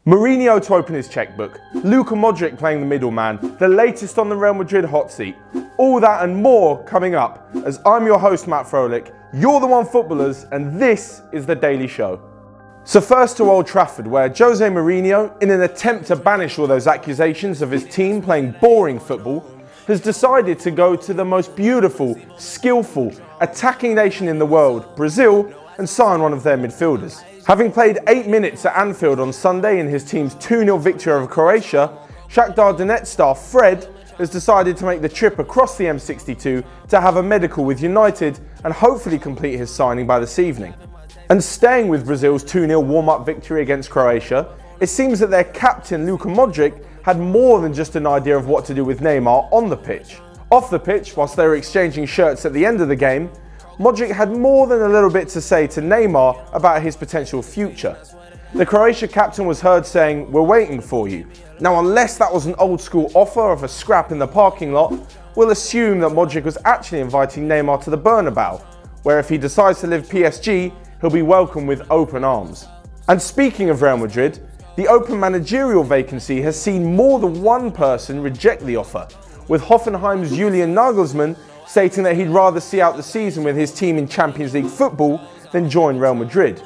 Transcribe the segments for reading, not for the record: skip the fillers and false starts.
Mourinho to open his checkbook, Luka Modric playing the middleman, the latest on the Real Madrid hot seat. All that and more coming up as I'm your host Matt Froelich, you're the One Footballers, and this is The Daily Show. So first to Old Trafford, where Jose Mourinho, in an attempt to banish all those accusations of his team playing boring football, has decided to go to the most beautiful, skillful, attacking nation in the world, Brazil, and sign one of their midfielders. Having played 8 minutes at Anfield on Sunday in his team's 2-0 victory over Croatia, Shakhtar Donetsk star Fred has decided to make the trip across the M62 to have a medical with United and hopefully complete his signing by this evening. And staying with Brazil's 2-0 warm-up victory against Croatia, it seems that their captain Luka Modric had more than just an idea of what to do with Neymar on the pitch. Off the pitch, whilst they were exchanging shirts at the end of the game, Modric had more than a little bit to say to Neymar about his potential future. The Croatia captain was heard saying, "We're waiting for you." Now, unless that was an old school offer of a scrap in the parking lot, we'll assume that Modric was actually inviting Neymar to the Bernabeu, where if he decides to live PSG, he'll be welcomed with open arms. And speaking of Real Madrid, the open managerial vacancy has seen more than one person reject the offer, with Hoffenheim's Julian Nagelsmann stating that he'd rather see out the season with his team in Champions League football than join Real Madrid.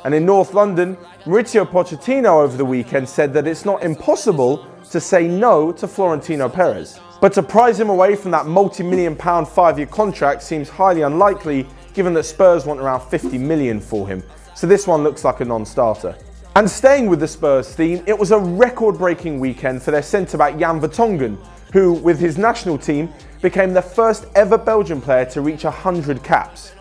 And in North London, Mauricio Pochettino over the weekend said that it's not impossible to say no to Florentino Perez. But to prize him away from that multi-million pound 5-year contract seems highly unlikely, given that Spurs want around 50 million for him. So this one looks like a non-starter. And staying with the Spurs theme, it was a record-breaking weekend for their centre-back Jan Vertonghen, who, with his national team, became the first ever Belgian player to reach 100 caps.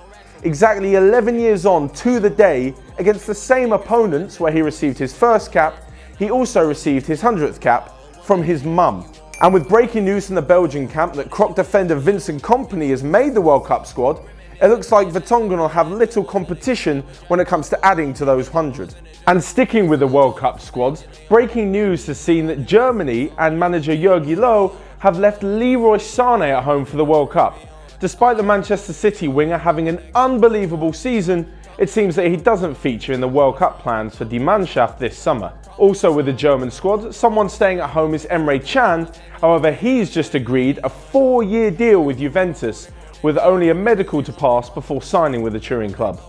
Exactly 11 years on to the day, against the same opponents where he received his first cap, he also received his 100th cap from his mum. And with breaking news from the Belgian camp that Croc defender Vincent Kompany has made the World Cup squad, it looks like Vertonghen will have little competition when it comes to adding to those 100. And sticking with the World Cup squads, breaking news has seen that Germany and manager Jogi Löw have left Leroy Sane at home for the World Cup. Despite the Manchester City winger having an unbelievable season, it seems that he doesn't feature in the World Cup plans for Die Mannschaft this summer. Also with the German squad, someone staying at home is Emre Can. However, he's just agreed a 4-year deal with Juventus, with only a medical to pass before signing with the touring club.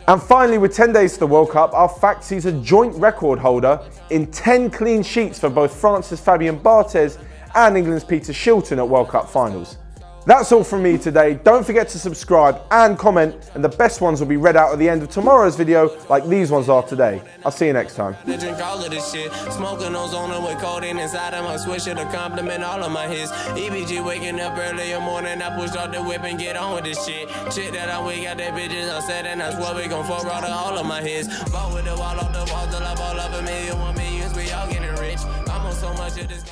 And finally, with 10 days to the World Cup, our fact sees a joint record holder in 10 clean sheets for both France's Fabien Barthez and England's Peter Shilton at World Cup finals. That's all from me today. Don't forget to subscribe and comment, and the best ones will be read out at the end of tomorrow's video, like these ones are today. I'll see you next time. Smoking ozone with codeine inside of my swisher to compliment all of my hits. EBG waking up early in the morning, I pushed off the whip and get on with this shit. Shit that I we got that bitches on set, and I swear we gon' fuck out of all of my hits. Ball with the wall off the wall till I ball up $1 million, 1 million, we all getting rich. I'm on so much of this.